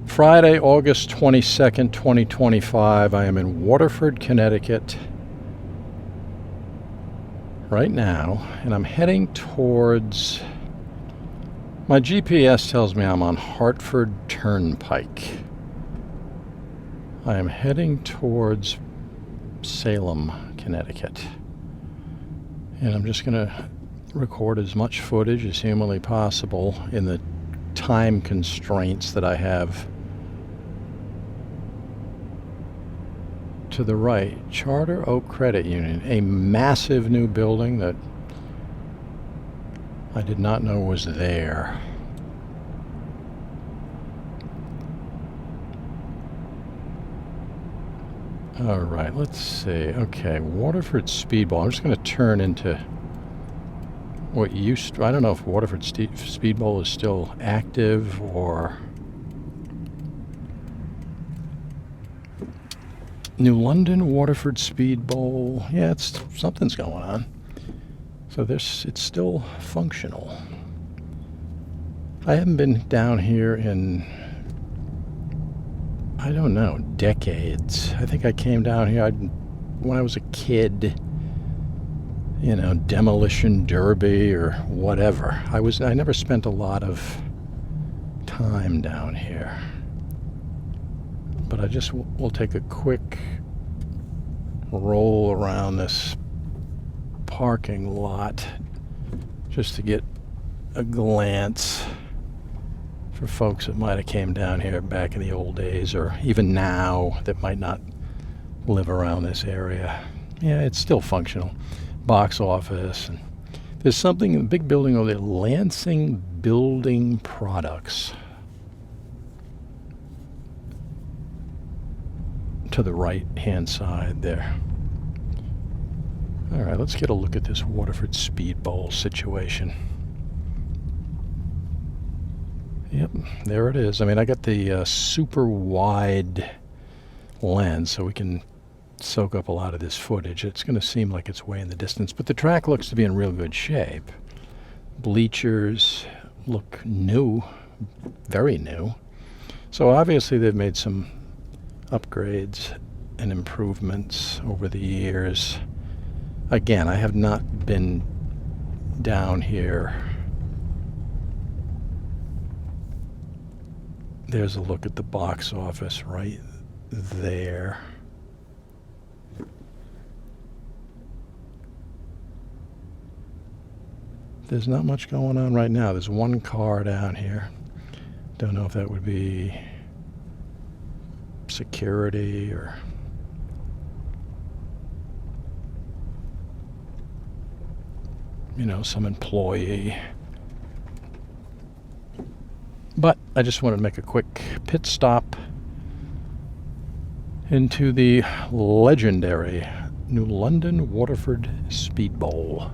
Friday, August 22nd, 2025. I am in Waterford, Connecticut right now, and I'm heading towards... My GPS tells me I'm on Hartford Turnpike. I am heading towards Salem, Connecticut. And I'm just going to record as much footage as humanly possible in the time constraints that I have. To the right, Charter Oak Credit Union, a massive new building that I did not know was there. All right, let's see. Okay, Waterford Speedball. I'm just going to turn into what used to... I don't know if Waterford Speedball is still active or... New London Waterford Speedball. Yeah, something's going on. So it's still functional. I haven't been down here in, I don't know, decades. I think I came down here when I was a kid. You know, Demolition Derby or whatever. I never spent a lot of time down here. But I just will take a quick roll around this parking lot just to get a glance for folks that might have came down here back in the old days, or even now that might not live around this area. Yeah, it's still functional. Box office, and there's something in the big building over there, Lansing Building Products. To the right-hand side there. All right, let's get a look at this Waterford Speedball situation. Yep, there it is. I mean, I got the super wide lens, so we can soak up a lot of this footage. It's going to seem like it's way in the distance, but the track looks to be in real good shape. Bleachers look new, very new. So obviously they've made some upgrades and improvements over the years. Again, I have not been down here. There's a look at the box office right there. There's not much going on right now. There's one car down here. Don't know if that would be security or some employee, but I just wanted to make a quick pit stop into the legendary New London Waterford Speedball.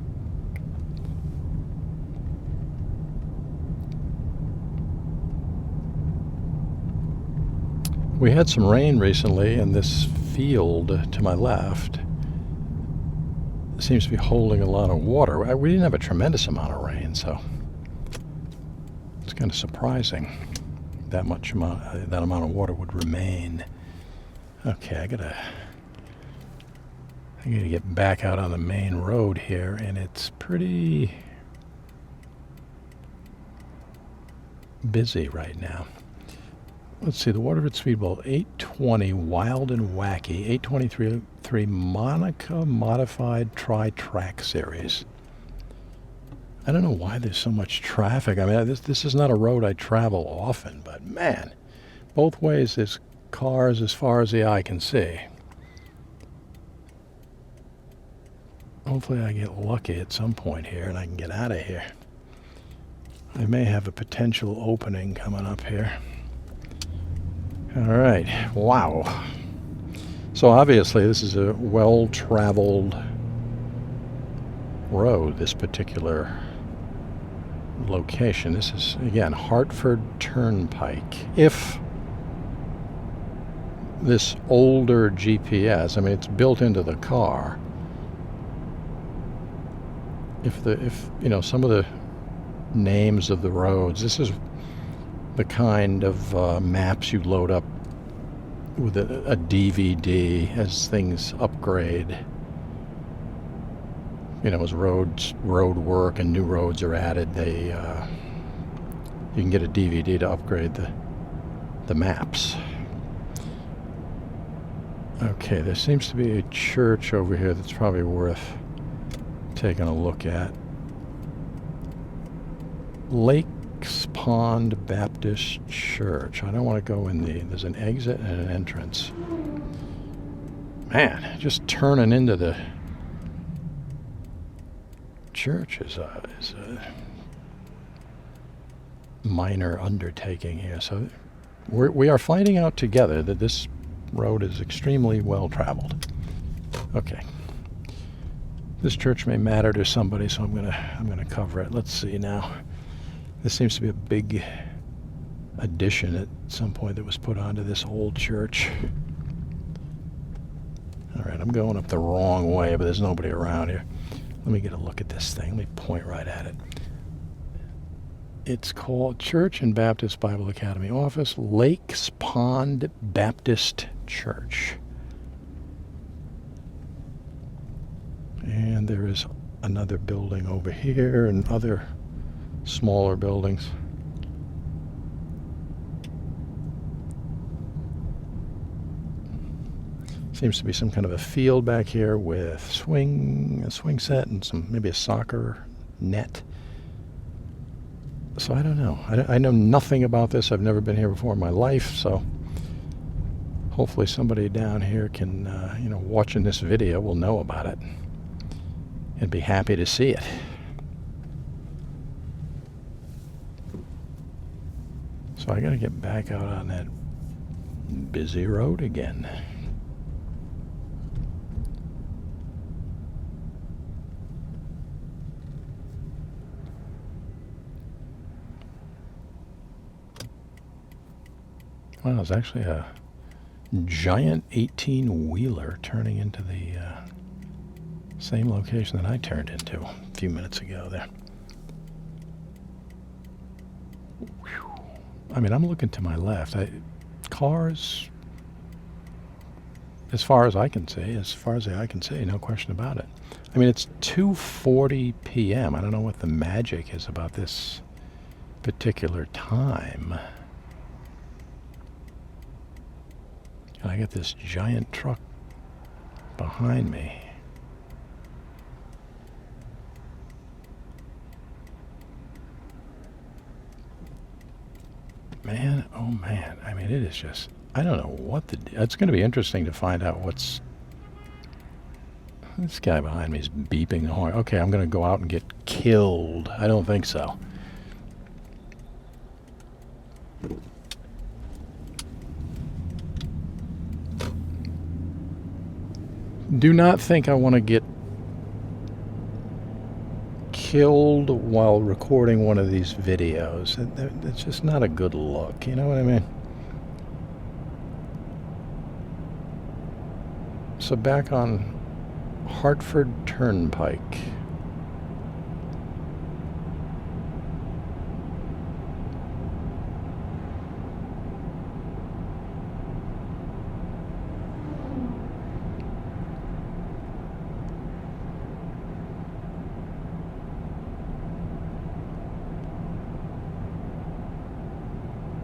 We had some rain recently, and this field to my left seems to be holding a lot of water. We didn't have a tremendous amount of rain, so it's kind of surprising that amount of water would remain. Okay, I gotta get back out on the main road here, and it's pretty busy right now. Let's see, the Waterford Speedball 820 Wild and Wacky 823 Monica Modified Tri-Track Series. I don't know why there's so much traffic. I mean, this is not a road I travel often, but man, both ways there's cars as far as the eye can see. Hopefully I get lucky at some point here and I can get out of here. I may have a potential opening coming up here. All right, wow. So obviously this is a well-traveled road, this particular location. This is, again, Hartford Turnpike. If this older GPS, I mean, it's built into the car. If some of the names of the roads, this is the kind of maps you load up with a DVD as things upgrade. You know, as road work and new roads are added, you can get a DVD to upgrade the maps. Okay, there seems to be a church over here that's probably worth taking a look at. Lakes Pond Baptist Church. I don't want to go in there's an exit and an entrance. Man, just turning into the church is a minor undertaking here. So we are finding out together that this road is extremely well traveled. Okay. This church may matter to somebody, so I'm gonna cover it. Let's see now. This seems to be a big addition at some point that was put onto this old church. All right, I'm going up the wrong way, but there's nobody around here. Let me get a look at this thing. Let me point right at it. It's called Church and Baptist Bible Academy Office, Lakes Pond Baptist Church. And there is another building over here and other smaller buildings. Seems to be some kind of a field back here with a swing set and maybe a soccer net. So I don't know. I know nothing about this. I've never been here before in my life, so hopefully somebody down here can, watching this video will know about it and be happy to see it. So I gotta get back out on that busy road again. Wow, it's actually a giant 18-wheeler turning into the same location that I turned into a few minutes ago there. Whew. I mean, I'm looking to my left. Cars, as far as I can see, no question about it. I mean, it's 2:40 p.m. I don't know what the magic is about this particular time. And I got this giant truck behind me. Man, oh man. I mean, it is just, I don't know what it's going to be interesting to find out what's, this guy behind me is beeping the horn. Okay, I'm going to go out and get killed. I don't think so. Do not think I want to get killed while recording one of these videos. It's just not a good look, you know what I mean? So back on Hartford Turnpike.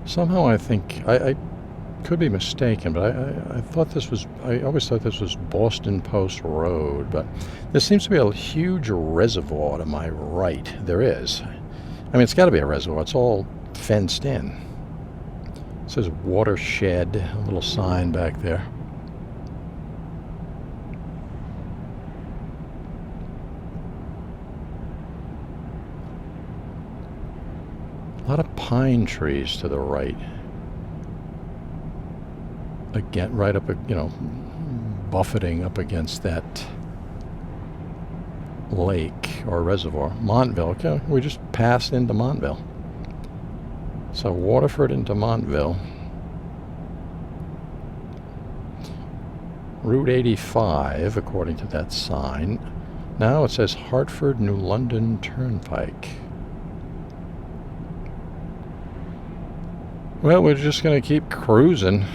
Somehow I think, I could be mistaken, but I thought this was, I always thought this was Boston Post Road, but there seems to be a huge reservoir to my right. There is. I mean, it's got to be a reservoir. It's all fenced in. It says Watershed, a little sign back there. A lot of pine trees to the right. Again, right up, buffeting up against that lake or reservoir. Montville, okay, we just passed into Montville. So Waterford into Montville. Route 85, according to that sign. Now it says Hartford, New London Turnpike. Well, we're just going to keep cruising.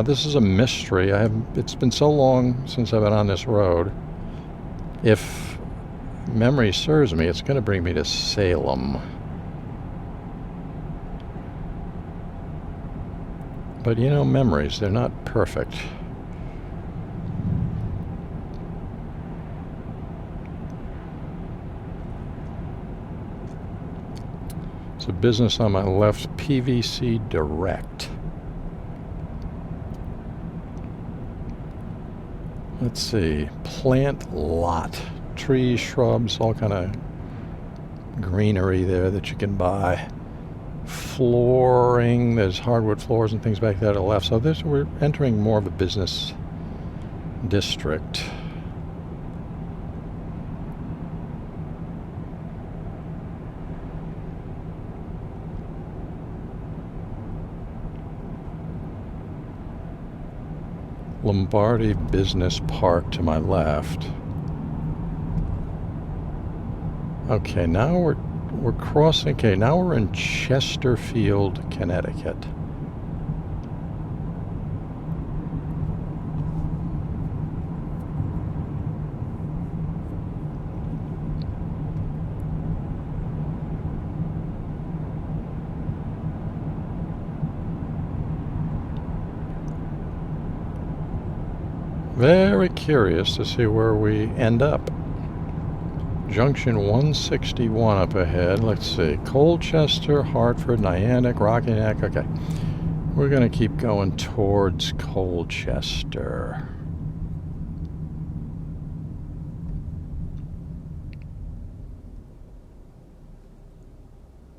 This is a mystery. It's been so long since I've been on this road. If memory serves me, it's going to bring me to Salem. But you know, memories, they're not perfect. It's a business on my left, PVC Direct. Let's see, plant lot. Trees, shrubs, all kind of greenery there that you can buy. Flooring, there's hardwood floors and things back there to the left. So we're entering more of a business district. Lombardi Business Park to my left. Okay, now we're crossing. Okay, now we're in Chesterfield, Connecticut. Very curious to see where we end up. Junction 161 up ahead. Let's see. Colchester, Hartford, Niantic, Rocky Neck. Okay. We're going to keep going towards Colchester.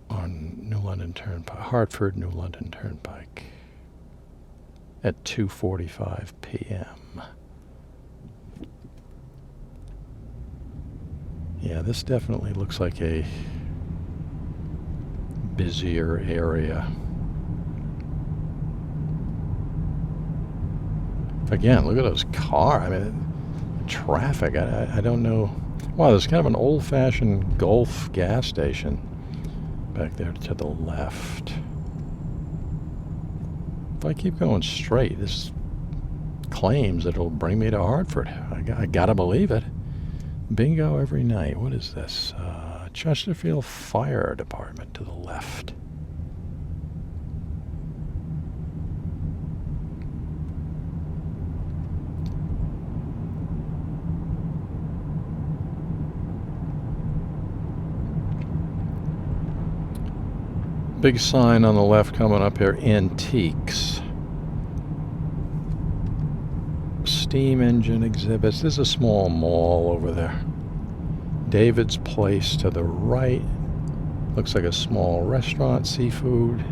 On New London Turnpike. Hartford, New London Turnpike. At 2:45 p.m. Yeah, this definitely looks like a busier area. Again, look at those cars. I mean, traffic. I don't know. Wow, there's kind of an old-fashioned Gulf gas station back there to the left. If I keep going straight, this claims that it'll bring me to Hartford. I gotta believe it. Bingo every night. What is this? Chesterfield Fire Department to the left. Big sign on the left coming up here, Antiques. Steam engine exhibits. There's a small mall over there. David's Place to the right. Looks like a small restaurant, seafood.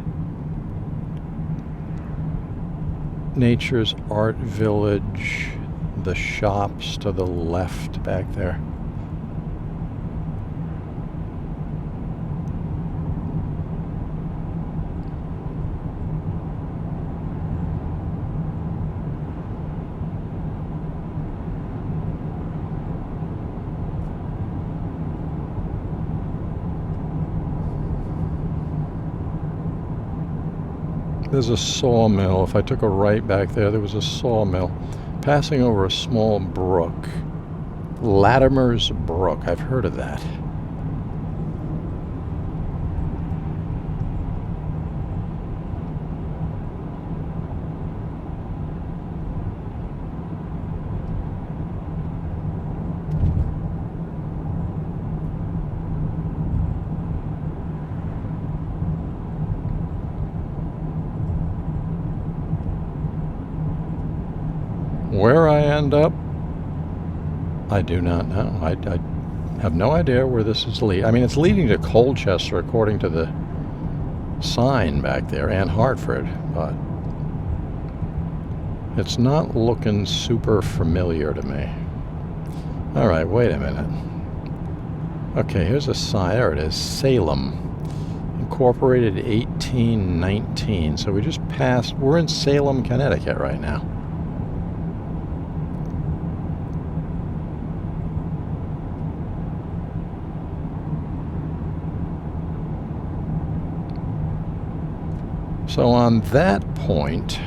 Nature's Art Village. The shops to the left back there. There's a sawmill. If I took a right back there, there was a sawmill. Passing over a small brook. Latimer's Brook. I've heard of that. Where I end up, I do not know. I have no idea where this is leading. I mean, it's leading to Colchester according to the sign back there, and Hartford, but it's not looking super familiar to me. All right, wait a minute. Okay, here's a sign. There it is, Salem, incorporated 1819. So we just passed. We're in Salem, Connecticut right now. So on that point,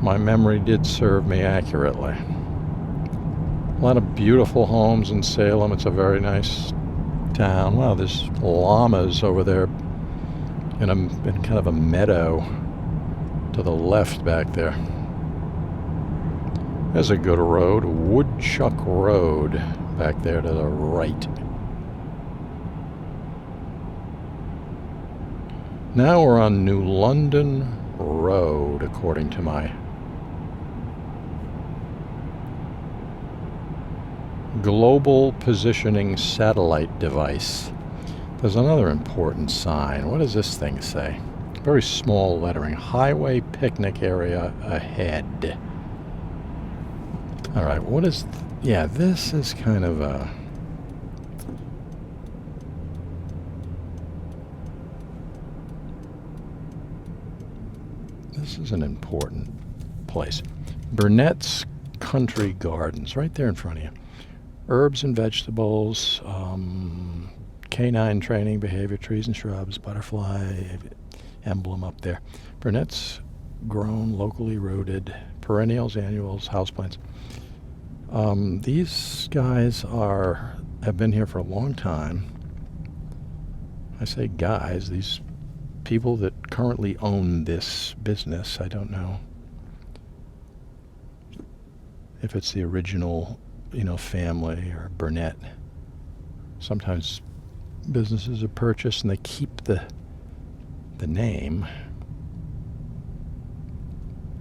my memory did serve me accurately. A lot of beautiful homes in Salem. It's a very nice town. Wow, there's llamas over there in kind of a meadow to the left back there. There's a good road, Woodchuck Road, back there to the right. Now we're on New London Road, according to my global positioning satellite device. There's another important sign. What does this thing say? Very small lettering. Highway picnic area ahead. All right, what is... yeah, this is kind of a... this is an important place. Burnett's Country Gardens, right there in front of you. Herbs and vegetables, canine training, behavior, trees and shrubs, butterfly emblem up there. Burnett's grown, locally rooted, perennials, annuals, houseplants. These guys have been here for a long time. I say guys, these people that currently own this business. I don't know if it's the original, family or Burnett. Sometimes businesses are purchased and they keep the name.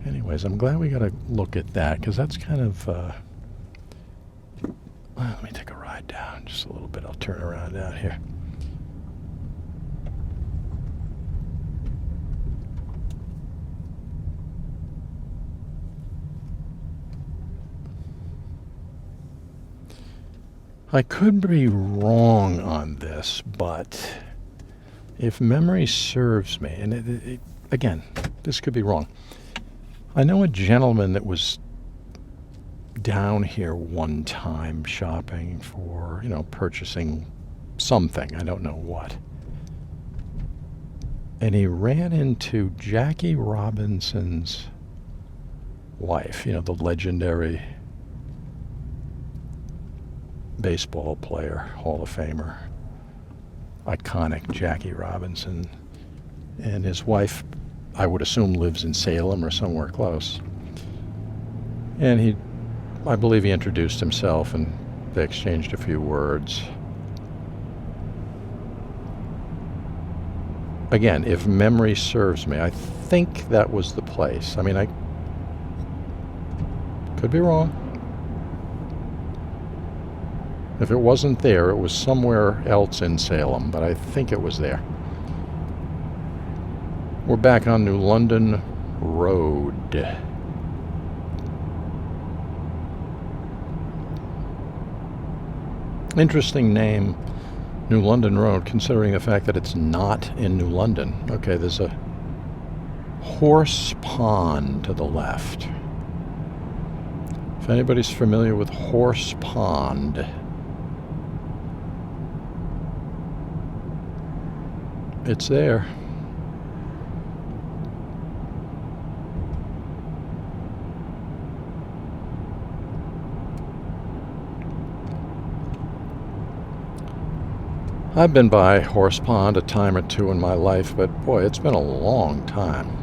Anyways, I'm glad we got a look at that, because that's kind of... let me take a ride down just a little bit. I'll turn around out here. I could be wrong on this, but if memory serves me, and again, this could be wrong. I know a gentleman that was down here one time shopping for, purchasing something. I don't know what. And he ran into Jackie Robinson's wife, the legendary baseball player, Hall of Famer, iconic Jackie Robinson. And his wife, I would assume, lives in Salem or somewhere close. And I believe he introduced himself and they exchanged a few words. Again, if memory serves me, I think that was the place. I mean, I could be wrong. If it wasn't there, it was somewhere else in Salem, but I think it was there. We're back on New London Road. Interesting name, New London Road, considering the fact that it's not in New London. Okay, there's a horse pond to the left. If anybody's familiar with Horse Pond, it's there. I've been by Horse Pond a time or two in my life, but boy, it's been a long time.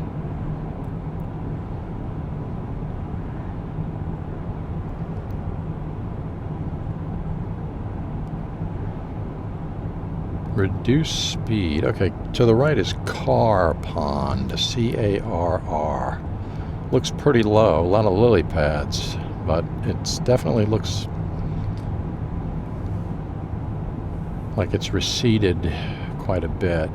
Reduce speed. Okay, to the right is Carr Pond, C-A-R-R. Looks pretty low, a lot of lily pads, but it definitely looks like it's receded quite a bit.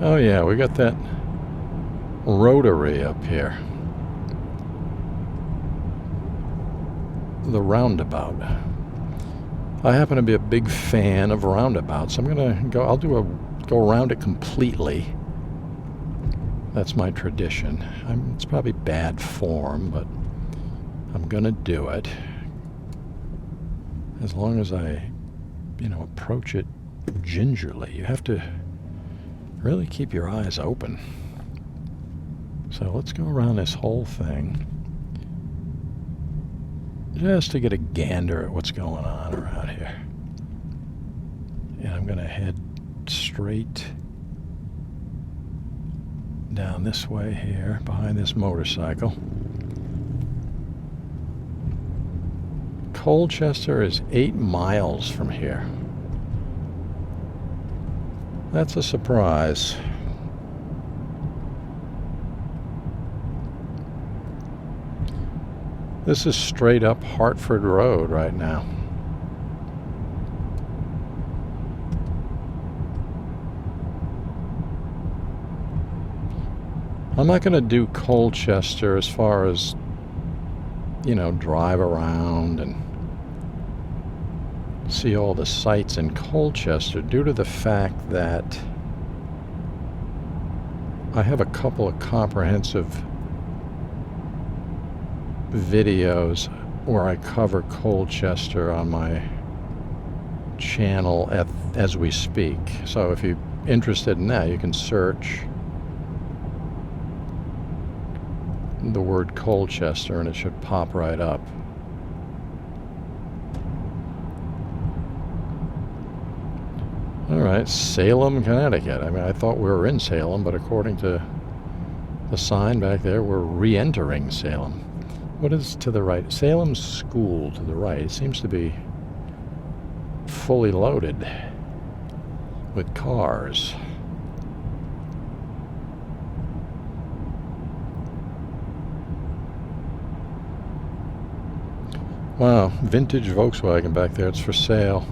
Oh yeah, we got that rotary up here. The roundabout. I happen to be a big fan of roundabouts. I'm gonna go. Go around it completely. That's my tradition. It's probably bad form, but I'm gonna do it. As long as I, approach it gingerly. You have to really keep your eyes open. So let's go around this whole thing, just to get a gander at what's going on around here. And I'm gonna head straight down this way here, behind this motorcycle. Colchester is 8 miles from here. That's a surprise. This is straight up Hartford Road right now. I'm not going to do Colchester as far as, drive around and see all the sights in Colchester, due to the fact that I have a couple of comprehensive videos where I cover Colchester on my channel as we speak. So if you're interested in that, you can search the word Colchester and it should pop right up. All right, Salem, Connecticut. I mean, I thought we were in Salem, but according to the sign back there, we're re-entering Salem. What is to the right? Salem School to the right. It seems to be fully loaded with cars. Wow, vintage Volkswagen back there. It's for sale.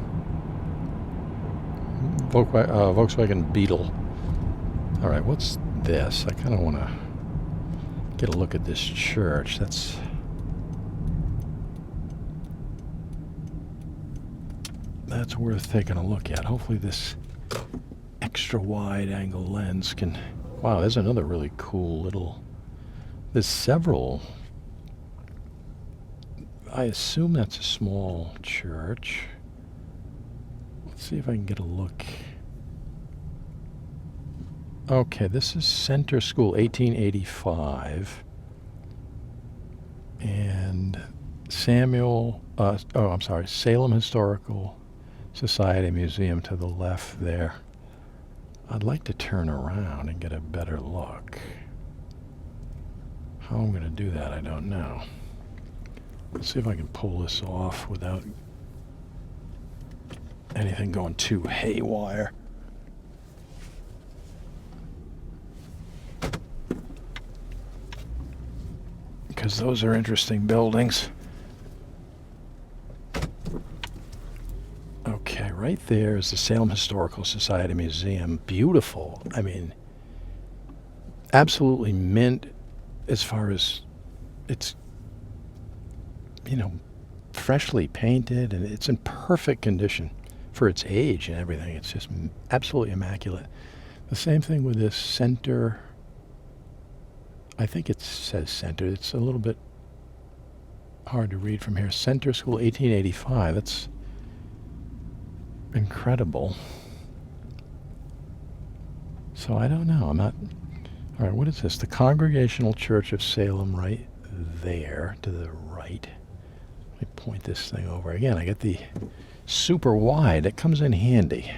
Volkswagen Beetle. All right, what's this? I kind of want to get a look at this church. That's worth taking a look at. Hopefully this extra wide angle lens can... Wow, there's another really cool little... There's several... I assume that's a small church. Let's see if I can get a look. Okay, this is Center School, 1885. And Salem Historical Society Museum to the left there. I'd like to turn around and get a better look. How I'm going to do that, I don't know. Let's see if I can pull this off without anything going too haywire. Because those are interesting buildings. Okay, right there is the Salem Historical Society Museum. Beautiful. I mean, absolutely mint as far as it's, freshly painted, and it's in perfect condition for its age and everything. It's just absolutely immaculate. The same thing with this center. I think it says center. It's a little bit hard to read from here. Center School, 1885. That's incredible. So I don't know. I'm not... All right, what is this? The Congregational Church of Salem right there to the right. Let me point this thing over. Again, I get the super wide. It comes in handy.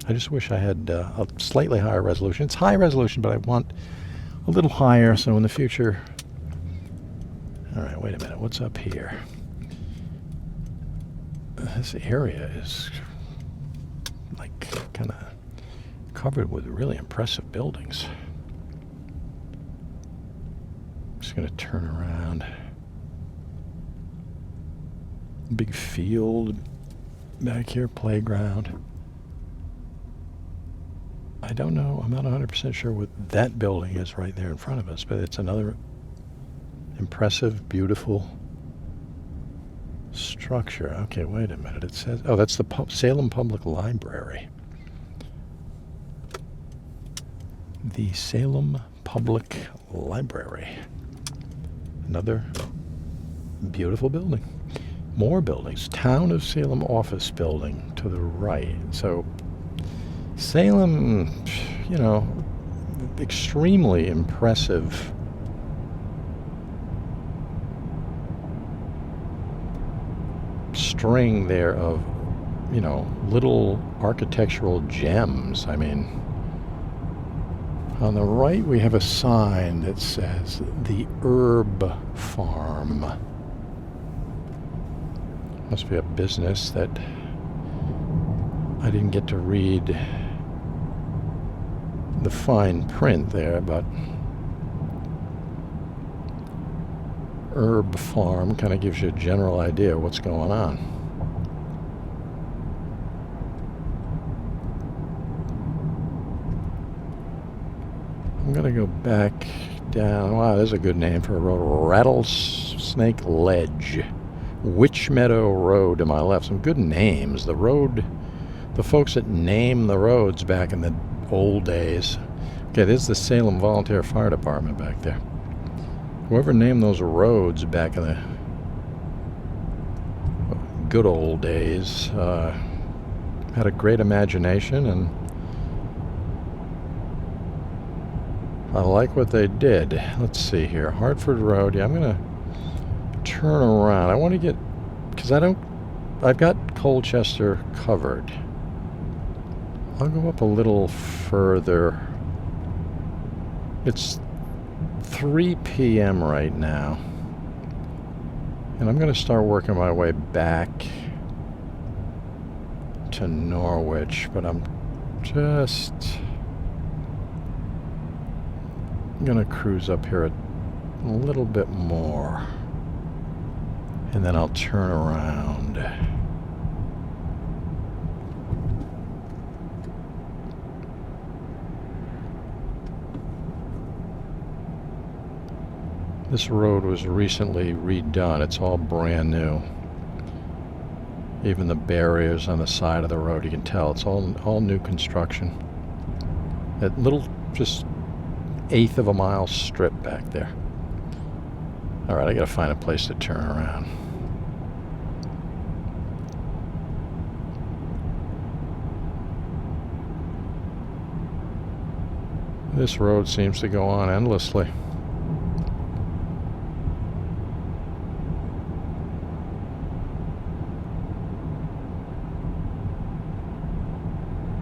I just wish I had a slightly higher resolution. It's high resolution, but I want a little higher, so in the future... All right, wait a minute. What's up here? This area is like kind of covered with really impressive buildings. I'm just going to turn around. Big field back here, playground. I don't know, I'm not 100% sure what that building is right there in front of us, but it's another impressive, beautiful structure. Okay, wait a minute. It says, oh, that's the Salem Public Library. The Salem Public Library. Another beautiful building. More buildings. Town of Salem office building to the right. So Salem, you know, extremely impressive string there of, you know, little architectural gems. I mean, on the right we have a sign that says the Herb Farm. Must be a business that I didn't get to read the fine print there, but Herb Farm kind of gives you a general idea of what's going on. I'm going to go back down. Wow, there's a good name for a road. Rattlesnake Ledge. Witch Meadow Road to my left. Some good names. The road, the folks that named the roads back in the old days. Okay, there's the Salem Volunteer Fire Department back there. Whoever named those roads back in the good old days had a great imagination, and I like what they did. Let's see here. Hartford Road. Yeah, I'm going to turn around. I want to get, because I've got Colchester covered. I'll go up a little further. It's 3 p.m. right now, and I'm going to start working my way back to Norwich, but I'm just going to cruise up here a little bit more, and then I'll turn around. This road was recently redone. It's all brand new. Even the barriers on the side of the road, you can tell it's all new construction. That little, just eighth of a mile strip back there. All right, I gotta find a place to turn around. This road seems to go on endlessly.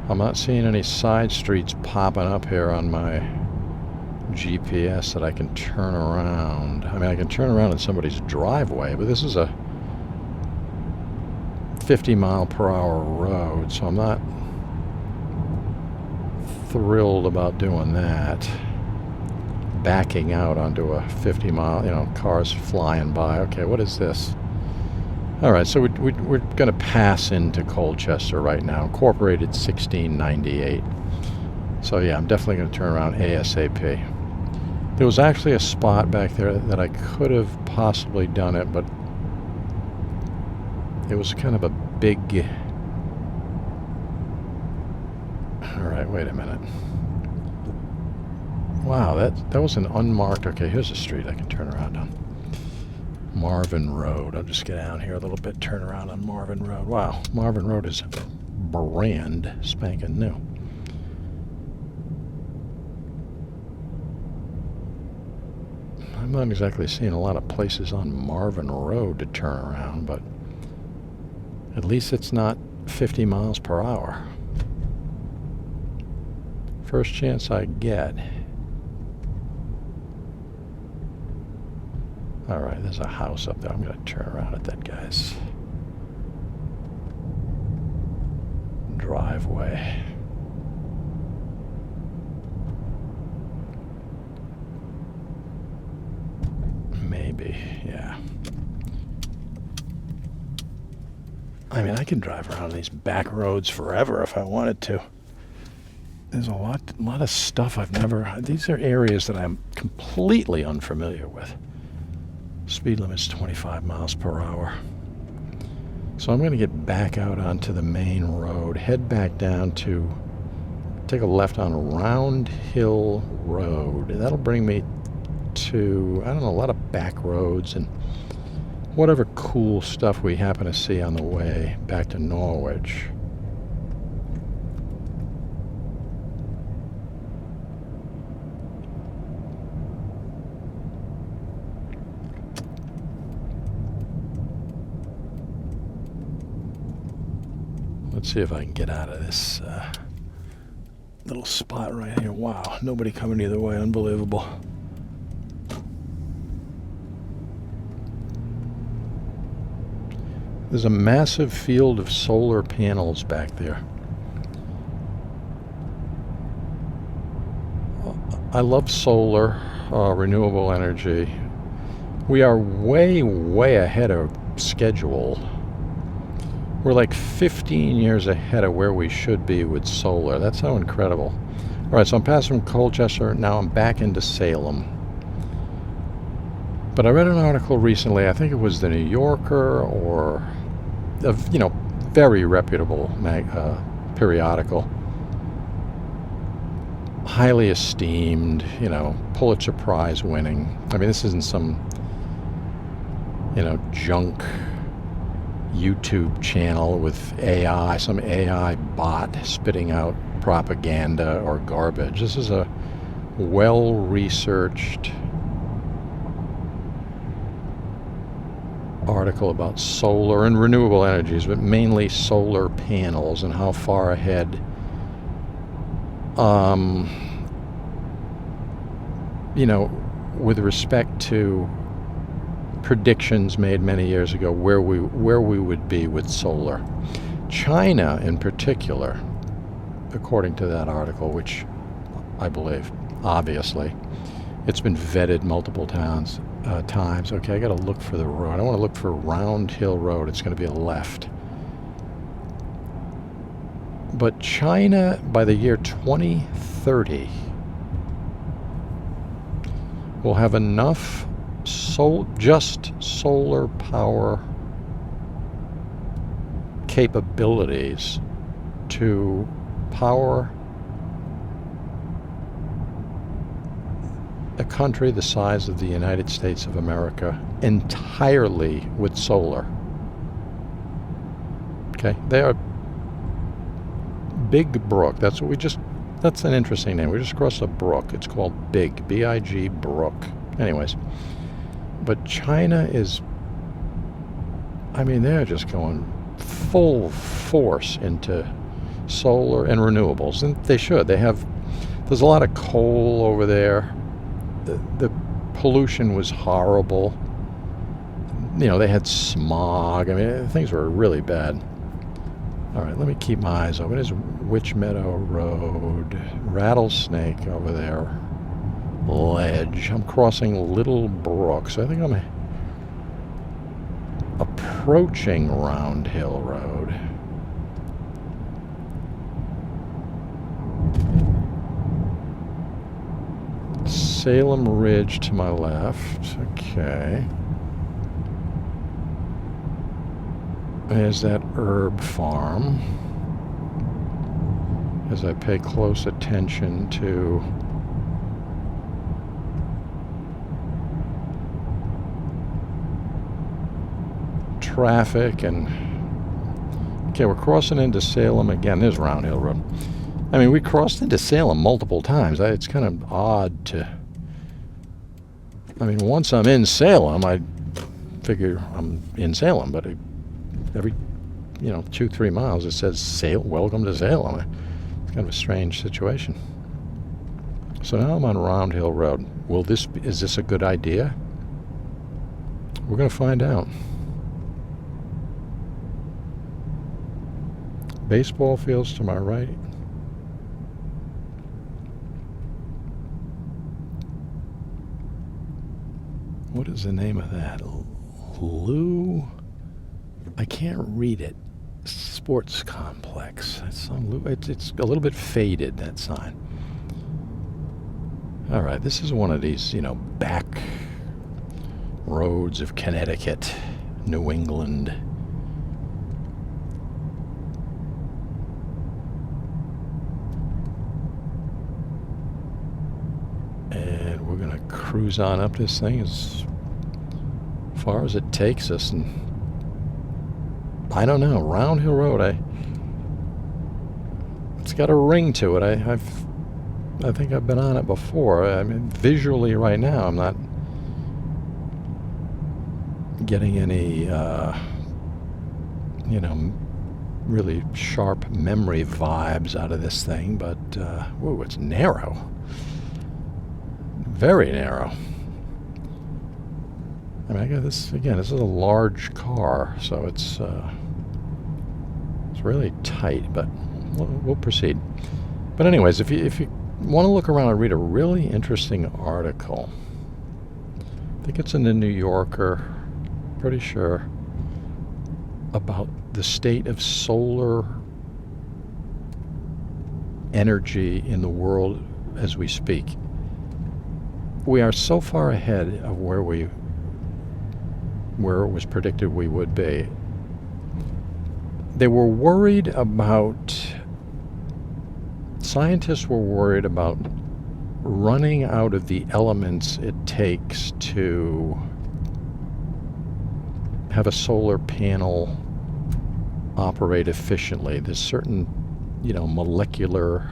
I'm not seeing any side streets popping up here on my GPS that I can turn around. I mean, I can turn around in somebody's driveway, but this is a 50-mile-per-hour road, so I'm not thrilled about doing that. Backing out onto a 50-mile, you know, cars flying by. Okay, what is this? All right, so we're going to pass into Colchester right now. Incorporated 1698. So yeah, I'm definitely going to turn around ASAP. There was actually a spot back there that I could have possibly done it, but it was kind of a big... All right, wait a minute. Wow, that was an unmarked... Okay, here's a street I can turn around on. Marvin Road. I'll just get down here a little bit, turn around on Marvin Road. Wow, Marvin Road is brand spanking new. I'm not exactly seeing a lot of places on Marvin Road to turn around, but at least it's not 50 miles per hour. First chance I get. All right, there's a house up there. I'm going to turn around at that guy's driveway. Maybe, yeah. I mean, I can drive around these back roads forever if I wanted to. There's a lot of stuff I've never... These are areas that I'm completely unfamiliar with. Speed limit's 25 miles per hour. So I'm going to get back out onto the main road, head back down to, take a left on Round Hill Road. That'll bring me to, I don't know, a lot of back roads and whatever cool stuff we happen to see on the way back to Norwich. Let's see if I can get out of this little spot right here. Wow, nobody coming either way. Unbelievable. There's a massive field of solar panels back there. I love solar, renewable energy. We are way, way ahead of schedule. We're like 15 years ahead of where we should be with solar. That's how incredible. All right, so I'm passing from Colchester. Now I'm back into Salem. But I read an article recently, I think it was the New Yorker or, very reputable periodical. Highly esteemed, Pulitzer Prize winning. I mean, this isn't some, junk YouTube channel with AI, some AI bot spitting out propaganda or garbage. This is a well-researched article about solar and renewable energies, but mainly solar panels and how far ahead with respect to predictions made many years ago where we would be with solar. China in particular, according to that article, which I believe, obviously, it's been vetted multiple times. Okay, I got to look for the road. I want to look for Round Hill Road. It's going to be a left. But China, by the year 2030, will have enough just solar power capabilities to power a country the size of the United States of America entirely with solar. Okay, they are Big Brook. That's an interesting name. We just crossed a brook. It's called Big, B-I-G Brook. Anyways, but China is, they're just going full force into solar and renewables, and they should. There's a lot of coal over there. The pollution was horrible. They had smog. Things were really bad. All right, let me keep my eyes open. There's Witch Meadow Road, Rattlesnake over there, Ledge. I'm crossing Little Brook, so I think I'm approaching Round Hill Road. Salem Ridge to my left. Okay. There's that herb farm. As I pay close attention to traffic and... Okay, we're crossing into Salem again. There's Round Hill Road. We crossed into Salem multiple times. It's kind of odd to... once I'm in Salem, I figure I'm in Salem, but every 2-3 miles it says welcome to Salem. It's kind of a strange situation. So now I'm on Round Hill Road. Is this a good idea? We're going to find out. Baseball fields to my right. What is the name of that? Lou? I can't read it. Sports complex. It's a little bit faded, that sign. All right, this is one of these, back roads of Connecticut, New England. cruise on up this thing as far as it takes us. And I don't know, Round Hill Road, it's got a ring to it. I think I've been on it before. I mean, visually right now, I'm not getting any, really sharp memory vibes out of this thing, but, whoa, it's narrow. Very narrow. I mean, I got this, again, this is a large car, so it's really tight, but we'll proceed. But anyways, if you want to look around and read a really interesting article, I think it's in the New Yorker, pretty sure, about the state of solar energy in the world as we speak. We are so far ahead of where it was predicted we would be. Scientists were worried about running out of the elements it takes to have a solar panel operate efficiently. There's certain, molecular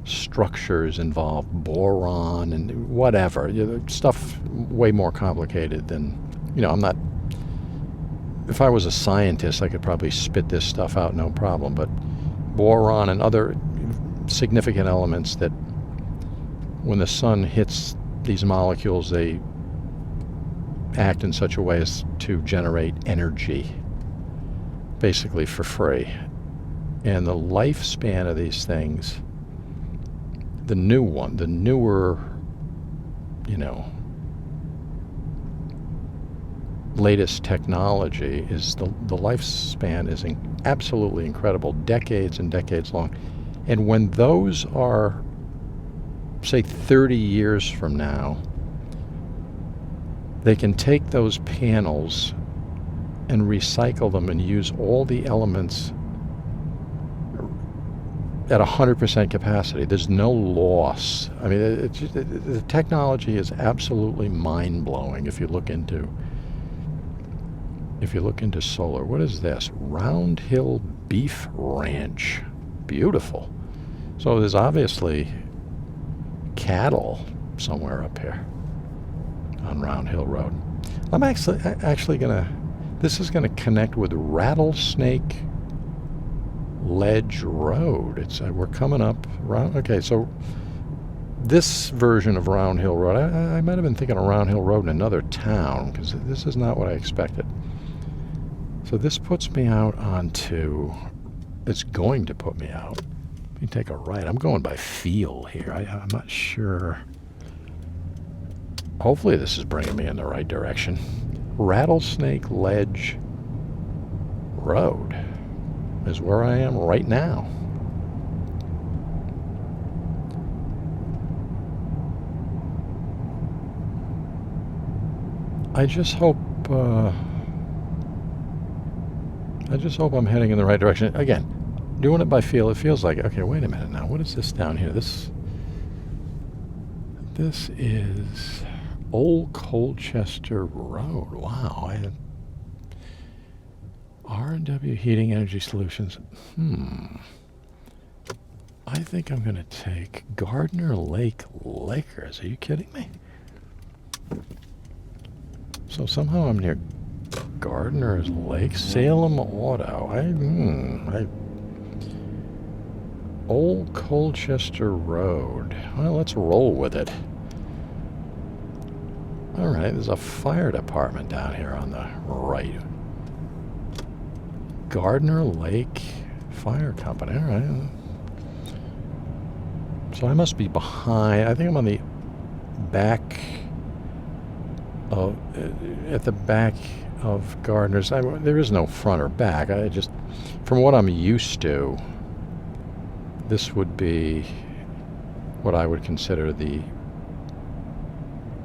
structures involved, boron and whatever, stuff way more complicated than, if I was a scientist, I could probably spit this stuff out, no problem, but boron and other significant elements that when the sun hits these molecules, they act in such a way as to generate energy, basically for free. And the lifespan of these things, the newer, latest technology is the lifespan is absolutely incredible, decades and decades long. And when those are, say, 30 years from now, they can take those panels and recycle them and use all the elements at 100% capacity. There's no loss. I mean, the technology is absolutely mind-blowing if you look into solar. What is this? Round Hill Beef Ranch. Beautiful. So there's obviously cattle somewhere up here on Round Hill Road. I'm actually this is gonna connect with Rattlesnake Ledge Road. We're coming up around. Okay, so this version of Round Hill Road, I might have been thinking of Round Hill Road in another town, because this is not what I expected. So this puts me out onto, it's going to put me out. Let me take a right. I'm going by feel here. I'm not sure. Hopefully this is bringing me in the right direction. Rattlesnake Ledge Road is where I am right now. I just hope I'm heading in the right direction. Again, doing it by feel, it feels like, okay, wait a minute now. What is this down here? This is Old Colchester Road. Wow. R&W Heating Energy Solutions. I think I'm going to take Gardner Lake Lakers. Are you kidding me? So somehow I'm near Gardner's Lake, Salem Auto. Old Colchester Road. Well, let's roll with it. All right, there's a fire department down here on the right. Gardner Lake Fire Company. All right. So I must be behind. I think I'm on the back of, at the back of Gardner's. There is no front or back. I just, from what I'm used to, this would be what I would consider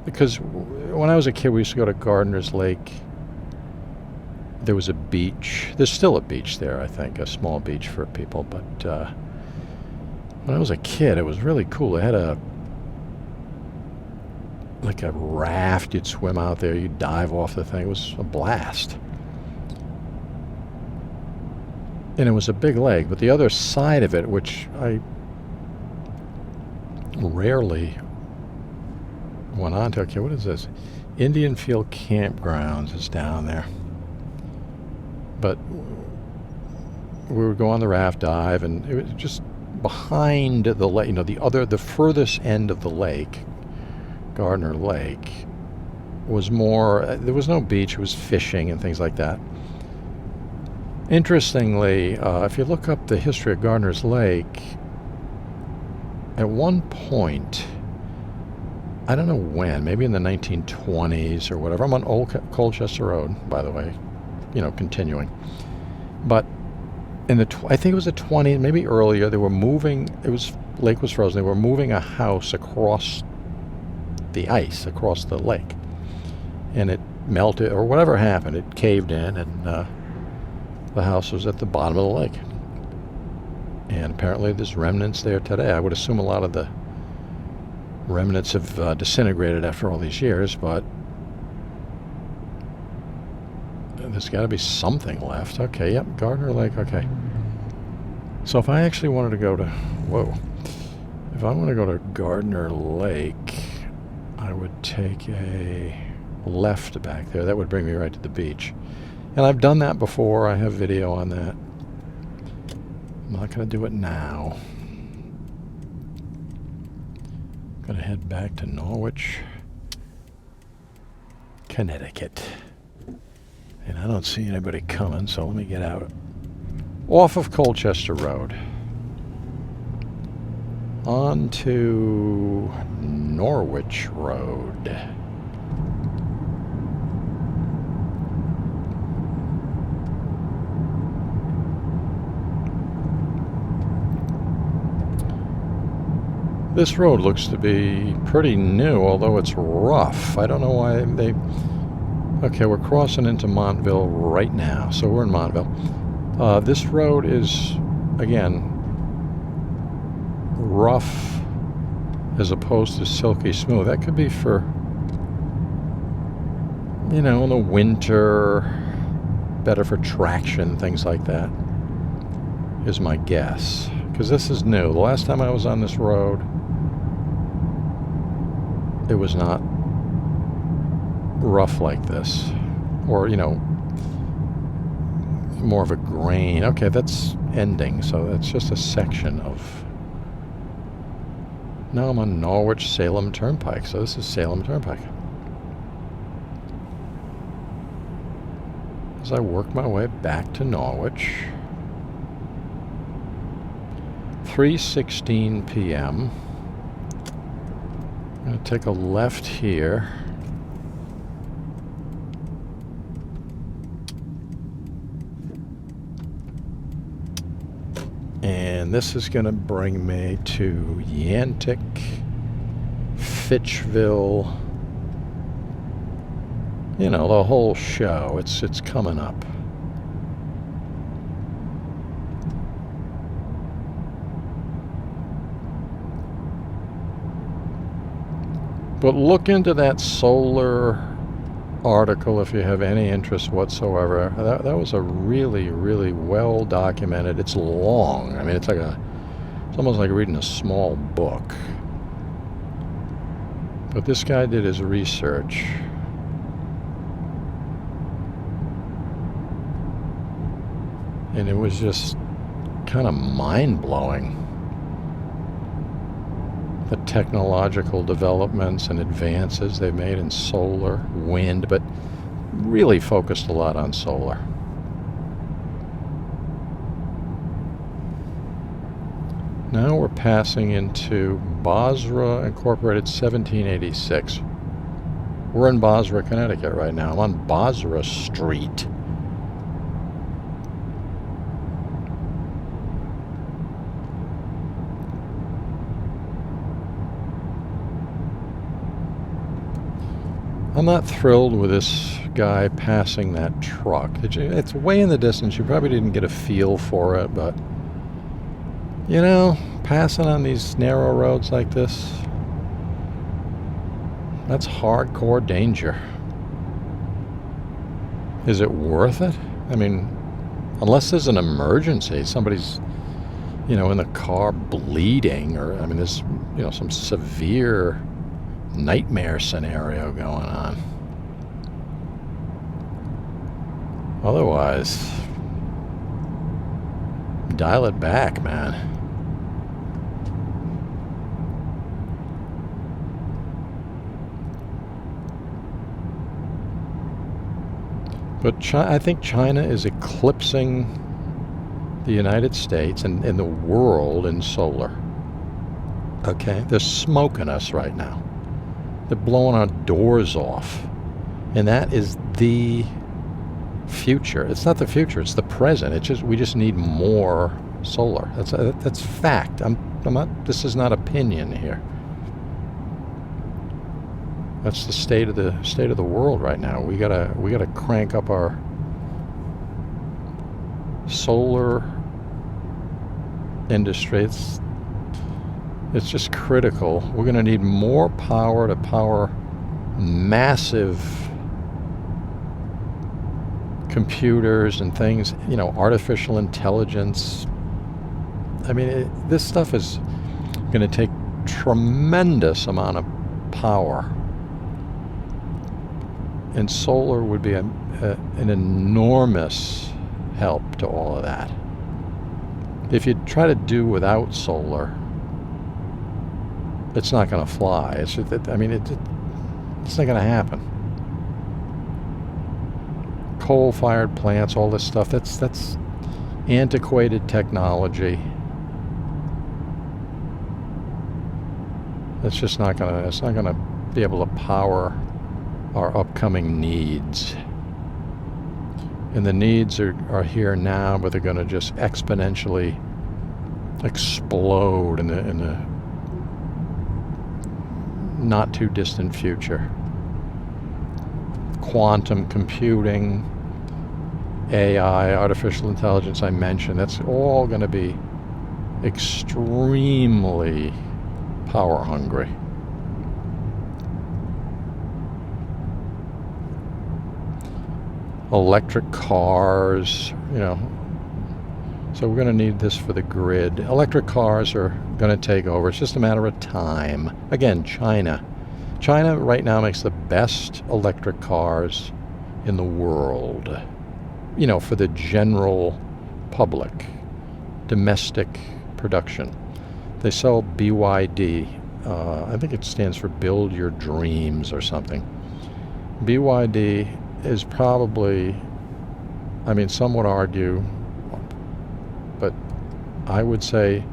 because when I was a kid, we used to go to Gardner's Lake. There was a beach. There's still a beach there, I think, a small beach for people. But when I was a kid, it was really cool. It had like a raft. You'd swim out there, you'd dive off the thing. It was a blast. And it was a big lake, but the other side of it, which I rarely went on to, okay, what is this? Indian Field Campgrounds is down there. But we would go on the raft dive, and it was just behind the lake, you know, the furthest end of the lake, Gardner Lake, was more, there was no beach, it was fishing and things like that. Interestingly, if you look up the history of Gardner's Lake, at one point, I don't know when, maybe in the 1920s or whatever. I'm on Old Colchester Road, by the way, you know, continuing. But in the, I think it was the 20s, maybe earlier, they were moving, lake was frozen, they were moving a house across the ice, across the lake. And it melted, or whatever happened, it caved in, and the house was at the bottom of the lake. And apparently there's remnants there today. I would assume a lot of the remnants have disintegrated after all these years, but there's got to be something left. Okay, yep, Gardner Lake, okay. So if I actually wanted to go to, if I want to go to Gardner Lake, I would take a left back there. That would bring me right to the beach. And I've done that before. I have video on that. I'm not going to do it now. I'm going to head back to Norwich, Connecticut. And I don't see anybody coming, so let me get out off of Colchester Road onto Norwich Road. This road looks to be pretty new, although it's rough. I don't know why they... Okay, we're crossing into Montville right now, so we're in Montville. This road is, again, rough as opposed to silky smooth. That could be for, you know, in the winter, better for traction, things like that, is my guess. Because this is new. The last time I was on this road, it was not rough like this, or, you know, more of a grain. Okay, that's ending, so that's just a section of... Now I'm on Norwich Salem Turnpike, so this is Salem Turnpike. As I work my way back to Norwich, 3:16 p.m. I'm going to take a left here. And this is going to bring me to Yantic, Fitchville. You know, the whole show. It's coming up. But look into that solar article if you have any interest whatsoever. That was a really, really well documented. It's long. I mean, it's almost like reading a small book. But this guy did his research. And it was just kind of mind-blowing. The technological developments and advances they've made in solar, wind, but really focused a lot on solar. Now we're passing into Bozrah Incorporated 1786. We're in Bozrah, Connecticut right now. I'm on Bozrah Street. I'm not thrilled with this guy passing that truck. It's way in the distance. You probably didn't get a feel for it, but, you know, passing on these narrow roads like this, That's hardcore danger. Is it worth it? I mean, unless there's an emergency, somebody's, in the car bleeding, or, there's, some severe nightmare scenario going on. Otherwise, dial it back, man. But I think China is eclipsing the United States and the world in solar. Okay? They're smoking us right now. They're blowing our doors off. And that is the future. It's not the future, it's the present. We just need more solar. That's fact. I'm not, this is not opinion here. That's the state of the world right now. We gotta crank up our solar industry. It's just critical. We're gonna need more power to power massive computers and things, artificial intelligence. This stuff is gonna take tremendous amount of power. And solar would be an enormous help to all of that. If you try to do without solar, it's not going to fly. It's not going to happen. Coal-fired plants, all this stuff, that's antiquated technology. It's not going to be able to power our upcoming needs. And the needs are here now, but they're going to just exponentially explode in the not too distant future. Quantum computing, AI, artificial intelligence, I mentioned, that's all going to be extremely power hungry. Electric cars, so we're going to need this for the grid. Electric cars are going to take over. It's just a matter of time. Again, China right now makes the best electric cars in the world, for the general public, domestic production. They sell BYD. I think it stands for Build Your Dreams or something. BYD is probably, some would argue, but I would say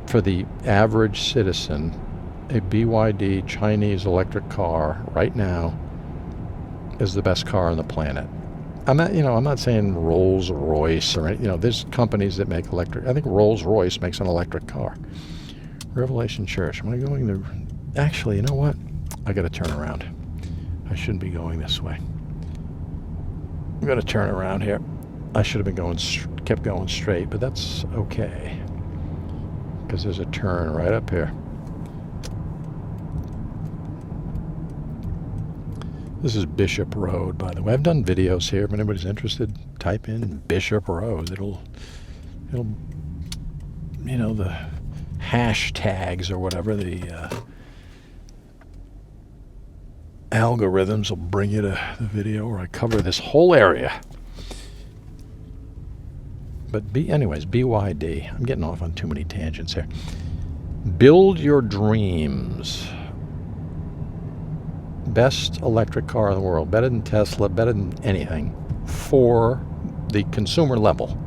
for the average citizen, a BYD Chinese electric car right now is the best car on the planet. I'm not saying Rolls-Royce or there's companies that make electric. I think Rolls-Royce makes an electric car. Revelation Church. Am I going there? Actually, you know what? I got to turn around. I shouldn't be going this way. I'm going to turn around here. I should have been kept going straight, but that's okay. Because there's a turn right up here. This is Bishop Road, by the way. I've done videos here. If anybody's interested, type in Bishop Road. It'll the hashtags or whatever, the algorithms will bring you to the video where I cover this whole area. But anyways, BYD. I'm getting off on too many tangents here. Build Your Dreams. Best electric car in the world. Better than Tesla, better than anything for the consumer level.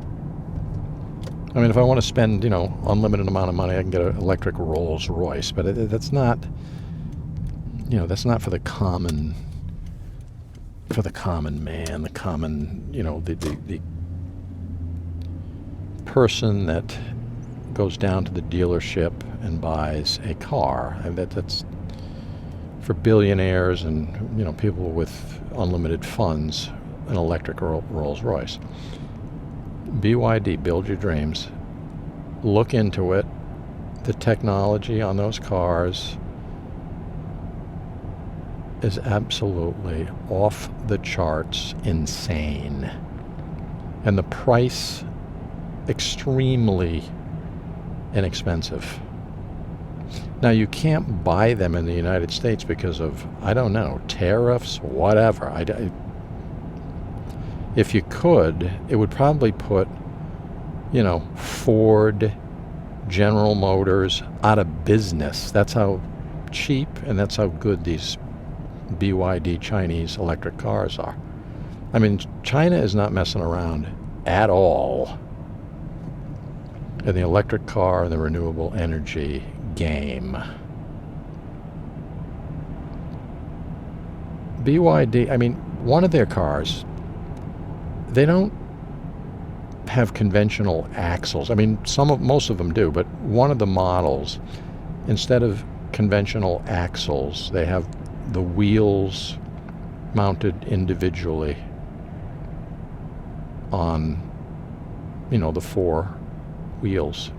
If I want to spend, unlimited amount of money, I can get an electric Rolls Royce, but that's not, that's not for the common man, the common, the person that goes down to the dealership and buys a car. That's for billionaires and people with unlimited funds, an electric Rolls Royce. BYD, Build Your Dreams. Look into it. The technology on those cars is absolutely off the charts insane. And the price, extremely inexpensive. Now, you can't buy them in the United States because of, I don't know, tariffs, whatever. If you could, it would probably put, Ford, General Motors out of business. That's how cheap and that's how good these BYD Chinese electric cars are. I mean, China is not messing around at all in the electric car and the renewable energy game. BYD, I mean, one of their cars, they don't have conventional axles. I mean, most of them do, but one of the models, instead of conventional axles, they have the wheels mounted individually on, the four wheels.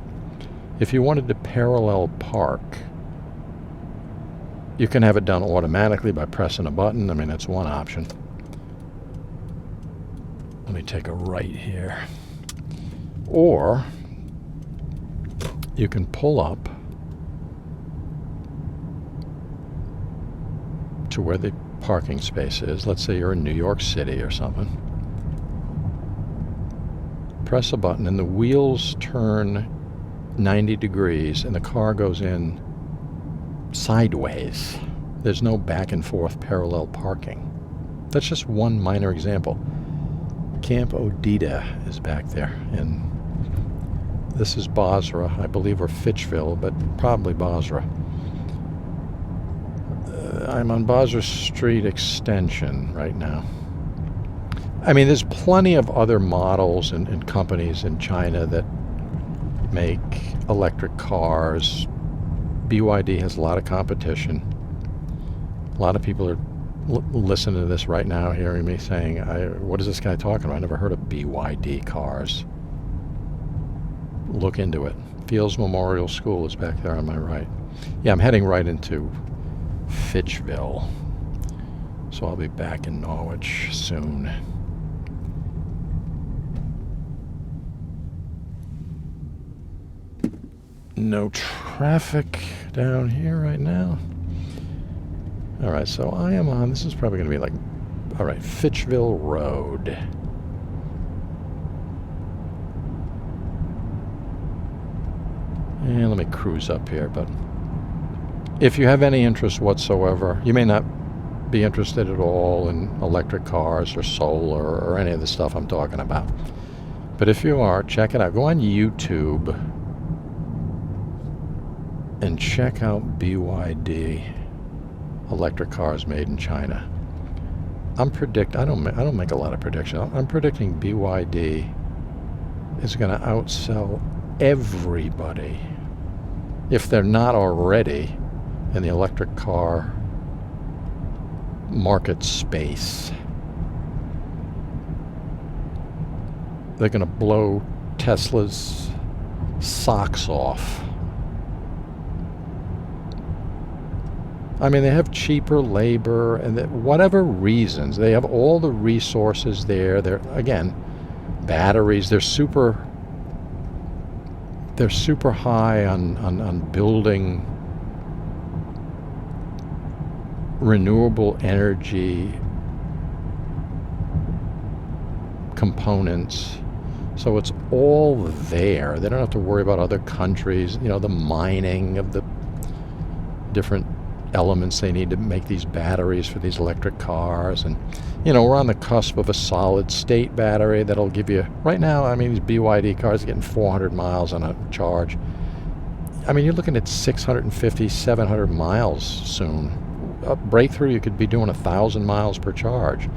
If you wanted to parallel park, you can have it done automatically by pressing a button. I mean, that's one option. Let me take a right here. Or you can pull up to where the parking space is. Let's say you're in New York City or something. Press a button and the wheels turn 90 degrees and the car goes in sideways. There's no back and forth parallel parking. That's just one minor example. Camp Odita is back there, and this is Bozrah, I believe, or Fitchville, but probably Bozrah. I'm on Bozrah Street Extension right now. I mean, there's plenty of other models and companies in China that make electric cars. BYD has a lot of competition. A lot of people are listening to this right now, hearing me saying, what is this guy talking about? I never heard of BYD cars. Look into it. Fields Memorial School is back there on my right. Yeah, I'm heading right into Fitchville. So I'll be back in Norwich soon. No traffic down here right now. All right, so I am on, this is probably going to be like, all right, Fitchville Road. And let me cruise up here, but if you have any interest whatsoever, you may not be interested at all in electric cars or solar or any of the stuff I'm talking about. But if you are, check it out. Go on YouTube and check out BYD electric cars made in China. I don't make a lot of predictions. I'm predicting BYD is going to outsell everybody, if they're not already, in the electric car market space. They're going to blow Tesla's socks off. I mean, they have cheaper labor, and whatever reasons, they have all the resources there. They're, again, batteries. They're super high on building renewable energy components. So it's all there. They don't have to worry about other countries, the mining of the different elements they need to make these batteries for these electric cars. And we're on the cusp of a solid state battery that'll give you, right now, I mean, these BYD cars are getting 400 miles on a charge. I mean, you're looking at 650, 700 miles soon. A breakthrough, you could be doing 1,000 miles per charge.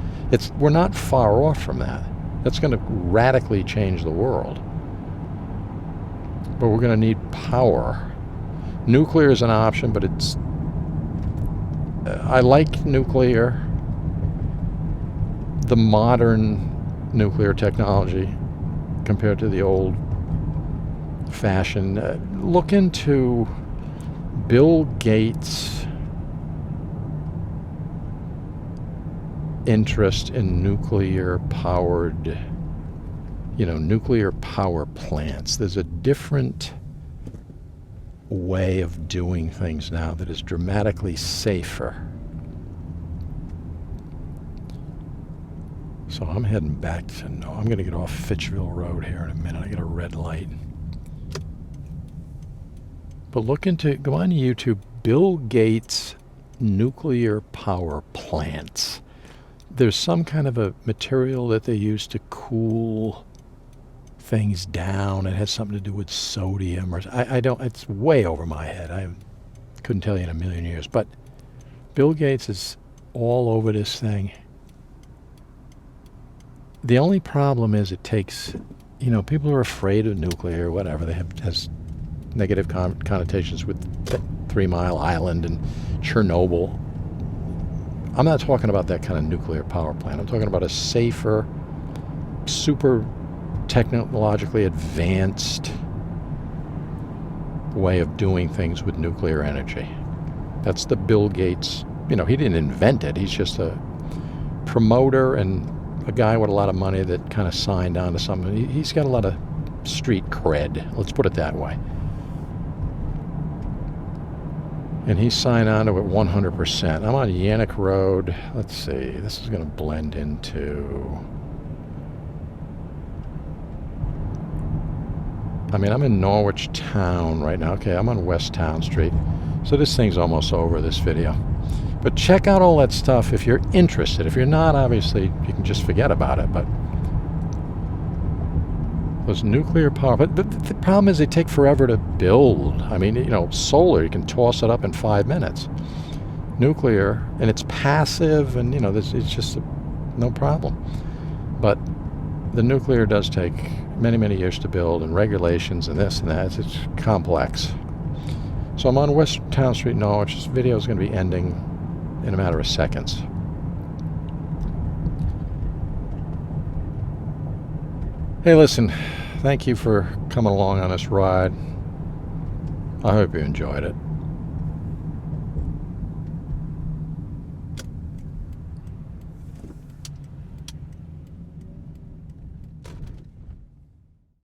We're not far off from that. That's going to radically change the world. But we're going to need power. Nuclear is an option, but I like nuclear, the modern nuclear technology, compared to the old fashioned. Look into Bill Gates' interest in nuclear-powered, nuclear power plants. There's a different way of doing things now that is dramatically safer. So I'm heading back to I'm going to get off Fitchville Road here in a minute. I got a red light. But go on YouTube, Bill Gates nuclear power plants. There's some kind of a material that they use to cool things down. It has something to do with sodium, or I don't. It's way over my head. I couldn't tell you in a million years. But Bill Gates is all over this thing. The only problem is it takes, people are afraid of nuclear, whatever. They has negative connotations with 3 Mile Island and Chernobyl. I'm not talking about that kind of nuclear power plant. I'm talking about a safer, super technologically advanced way of doing things with nuclear energy. That's the Bill Gates, he didn't invent it. He's just a promoter and a guy with a lot of money that kind of signed on to something. He's got a lot of street cred, let's put it that way. And he signed on to it 100%. I'm on Yannick Road. Let's see, this is going to blend into... I'm in Norwich town right now. Okay, I'm on West Town Street. So this thing's almost over, this video. But check out all that stuff if you're interested. If you're not, obviously, you can just forget about it. But those nuclear power... But the problem is they take forever to build. Solar, you can toss it up in 5 minutes. Nuclear, and it's passive, and, it's just no problem. But the nuclear does take many, many years to build, and regulations and this and that. It's complex. So I'm on West Town Street, Norwich. This video is going to be ending in a matter of seconds. Hey, listen, thank you for coming along on this ride. I hope you enjoyed it.